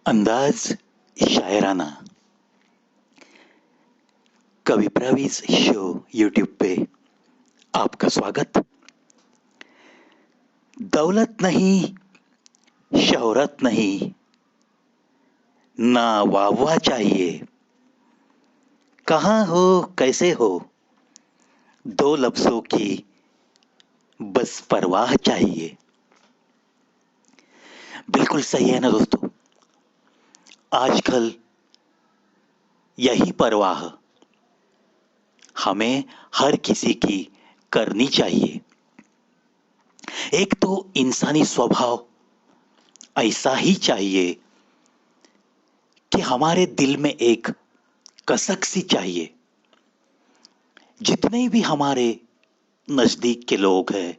अंदाज शायराना कवि प्रवीज show YouTube पे आपका स्वागत। दौलत नहीं, शोहरत नहीं, ना वाह चाहिए। कहाँ हो, कैसे हो, दो लफ्जों की बस परवाह चाहिए। बिल्कुल सही है ना दोस्तों। आजकल यही परवाह हमें हर किसी की करनी चाहिए। एक तो इंसानी स्वभाव ऐसा ही चाहिए कि हमारे दिल में एक कसक सी चाहिए। जितने भी हमारे नजदीक के लोग हैं,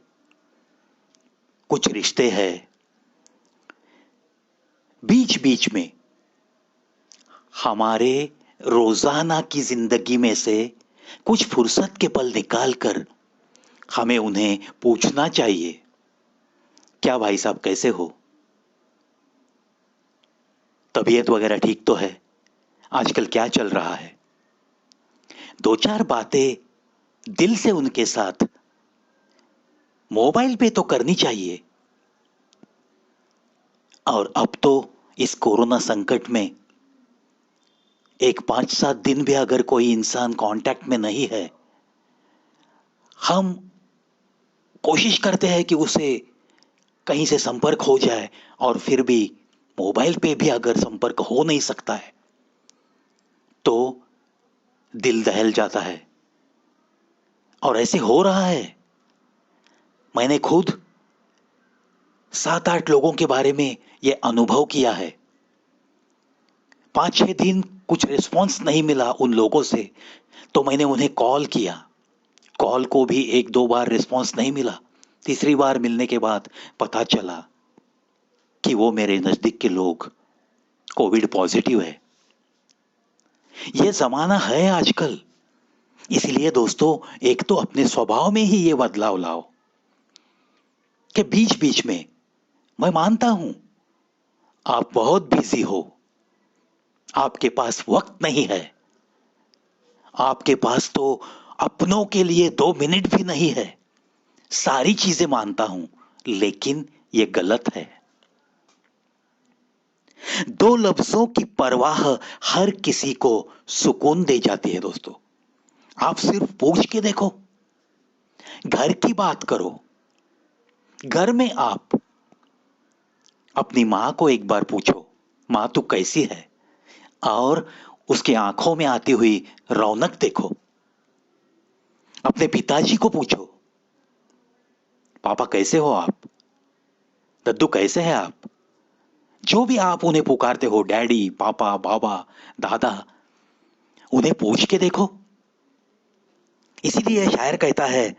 कुछ रिश्ते हैं, बीच बीच में हमारे रोजाना की जिंदगी में से कुछ फुर्सत के पल निकालकर हमें उन्हें पूछना चाहिए, क्या भाई साहब कैसे हो, तबीयत वगैरह ठीक तो है, आजकल क्या चल रहा है। दो चार बातें दिल से उनके साथ मोबाइल पे तो करनी चाहिए। और अब तो इस कोरोना संकट में एक 5-7 दिन भी अगर कोई इंसान कांटेक्ट में नहीं है, हम कोशिश करते हैं कि उसे कहीं से संपर्क हो जाए। और फिर भी मोबाइल पे भी अगर संपर्क हो नहीं सकता है तो दिल दहल जाता है। और ऐसे हो रहा है। मैंने खुद 7-8 लोगों के बारे में यह अनुभव किया है। 5-6 दिन कुछ रिस्पॉन्स नहीं मिला उन लोगों से, तो मैंने उन्हें कॉल किया। कॉल को भी 1-2 बार रिस्पॉन्स नहीं मिला। तीसरी बार मिलने के बाद पता चला कि वो मेरे नजदीक के लोग कोविड पॉजिटिव है। ये जमाना है आजकल। इसलिए दोस्तों, एक तो अपने स्वभाव में ही ये बदलाव लाओ कि बीच बीच में, मैं मानता हूं आप बहुत बिजी हो, आपके पास वक्त नहीं है, आपके पास तो अपनों के लिए 2 मिनट भी नहीं है। सारी चीजें मानता हूं, लेकिन ये गलत है। दो लफ्जों की परवाह हर किसी को सुकून दे जाती है दोस्तों। आप सिर्फ पूछ के देखो, घर की बात करो। घर में आप अपनी मां को एक बार पूछो, मां तू कैसी है, और उसके आंखों में आती हुई रौनक देखो। अपने पिताजी को पूछो, पापा कैसे हो आप, दद्दू कैसे हैं आप। जो भी आप उन्हें पुकारते हो, डैडी, पापा, बाबा, दादा, उन्हें पूछ के देखो। इसीलिए शायर कहता है,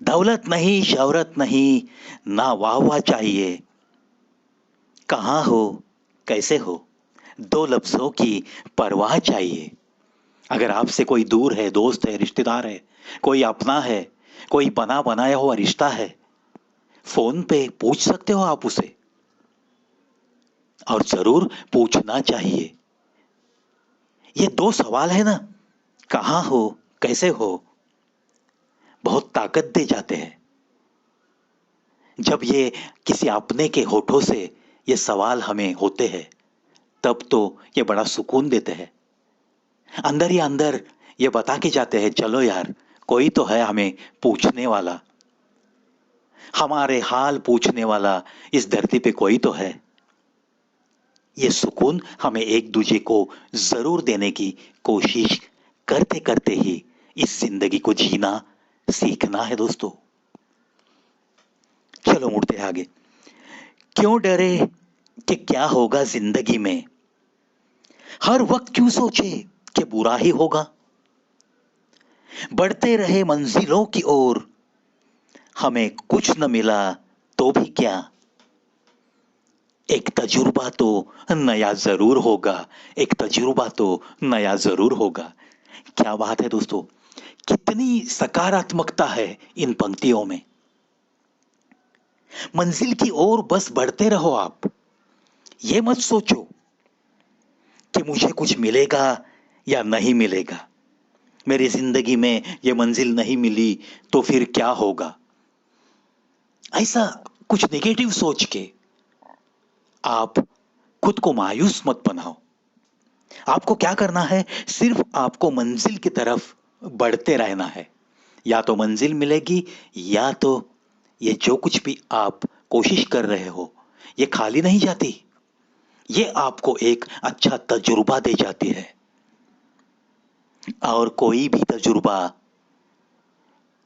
दौलत नहीं, शौहरत नहीं, ना वाह वाह चाहिए। कहां हो, कैसे हो, दो लफ्जों की परवाह चाहिए। अगर आपसे कोई दूर है, दोस्त है, रिश्तेदार है, कोई अपना है, कोई बना बनाया हुआ रिश्ता है, फोन पे पूछ सकते हो आप उसे। और जरूर पूछना चाहिए। ये दो सवाल है ना, कहां हो, कैसे हो, बहुत ताकत दे जाते हैं। जब ये किसी अपने के होठों से ये सवाल हमें होते हैं, तब तो ये बड़ा सुकून देते हैं। अंदर ही अंदर ये बता के जाते हैं, चलो यार, कोई तो है हमें पूछने वाला, हमारे हाल पूछने वाला, इस धरती पे कोई तो है। ये सुकून हमें एक दूसरे को जरूर देने की कोशिश करते करते ही इस जिंदगी को जीना सीखना है दोस्तों। चलो मुड़ते हैं आगे। क्यों डरे कि क्या होगा जिंदगी में, हर वक्त क्यों सोचे कि बुरा ही होगा। बढ़ते रहे मंजिलों की ओर, हमें कुछ न मिला तो भी क्या, एक तजुर्बा तो नया जरूर होगा, एक तजुर्बा तो नया जरूर होगा। क्या बात है दोस्तों, कितनी सकारात्मकता है इन पंक्तियों में। मंजिल की ओर बस बढ़ते रहो आप, ये मत सोचो कि मुझे कुछ मिलेगा या नहीं मिलेगा, मेरी जिंदगी में ये मंजिल नहीं मिली तो फिर क्या होगा। ऐसा कुछ नेगेटिव सोच के आप खुद को मायूस मत बनाओ। आपको क्या करना है, सिर्फ आपको मंजिल की तरफ बढ़ते रहना है। या तो मंजिल मिलेगी, या तो ये जो कुछ भी आप कोशिश कर रहे हो ये खाली नहीं जाती, ये आपको एक अच्छा तजुर्बा दे जाती है। और कोई भी तजुर्बा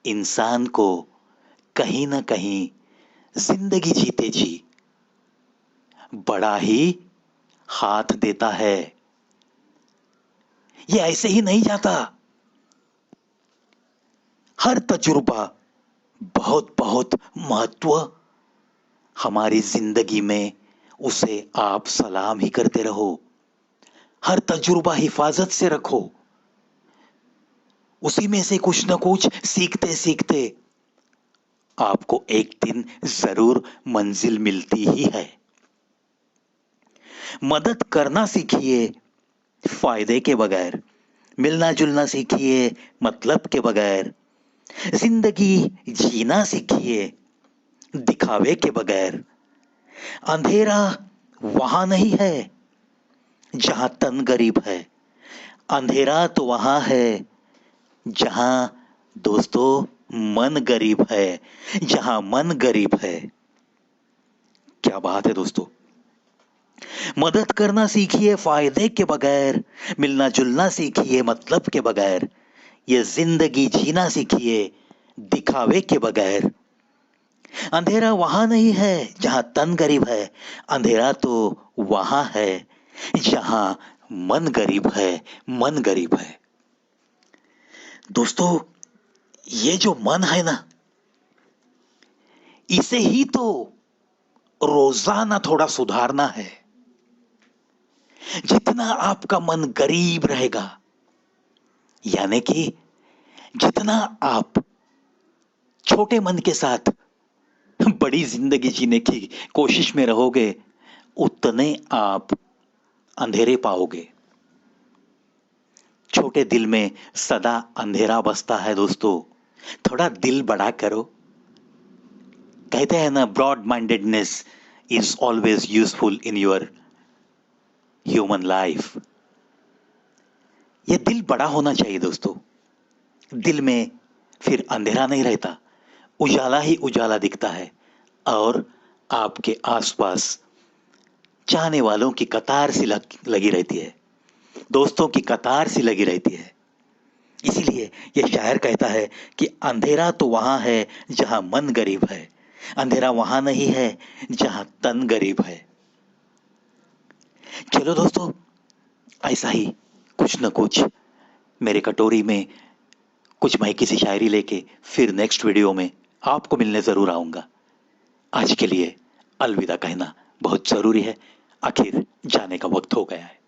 इंसान को कहीं ना कहीं जिंदगी जीते जी बड़ा ही हाथ देता है। ये ऐसे ही नहीं जाता। हर तजुर्बा बहुत बहुत महत्व हमारी जिंदगी में, उसे आप सलाम ही करते रहो। हर तजुर्बा हिफाजत से रखो, उसी में से कुछ ना कुछ सीखते सीखते आपको एक दिन जरूर मंजिल मिलती ही है। मदद करना सीखिए फायदे के बगैर, मिलना जुलना सीखिए मतलब के बगैर, जिंदगी जीना सीखिए दिखावे के बगैर। अंधेरा वहां नहीं है जहां तन गरीब है, अंधेरा तो वहां है जहां दोस्तों मन गरीब है, जहां मन गरीब है। क्या बात है दोस्तों। मदद करना सीखिए फायदे के बगैर, मिलना जुलना सीखिए मतलब के बगैर, ये जिंदगी जीना सीखिए दिखावे के बगैर। अंधेरा वहां नहीं है जहां तन गरीब है, अंधेरा तो वहां है जहां मन गरीब है, मन गरीब है। दोस्तों, ये जो मन है ना, इसे ही तो रोजाना थोड़ा सुधारना है। जितना आपका मन गरीब रहेगा, यानी कि जितना आप छोटे मन के साथ बड़ी जिंदगी जीने की कोशिश में रहोगे, उतने आप अंधेरे पाओगे। छोटे दिल में सदा अंधेरा बसता है दोस्तों, थोड़ा दिल बड़ा करो। कहते हैं ना, broad mindedness is always useful in your human life. ये दिल बड़ा होना चाहिए दोस्तों। दिल में फिर अंधेरा नहीं रहता, उजाला ही उजाला दिखता है, और आपके आसपास चाहने वालों की कतार सी लगी रहती है, दोस्तों की कतार सी लगी रहती है। इसीलिए ये शायर कहता है कि अंधेरा तो वहां है जहां मन गरीब है, अंधेरा वहां नहीं है जहां तन गरीब है। चलो दोस्तों, ऐसा ही कुछ न कुछ मेरे कटोरी में कुछ मैं किसी शायरी लेके फिर नेक्स्ट वीडियो में आपको मिलने जरूर आऊंगा। आज के लिए अलविदा कहना बहुत जरूरी है, आखिर जाने का वक्त हो गया है।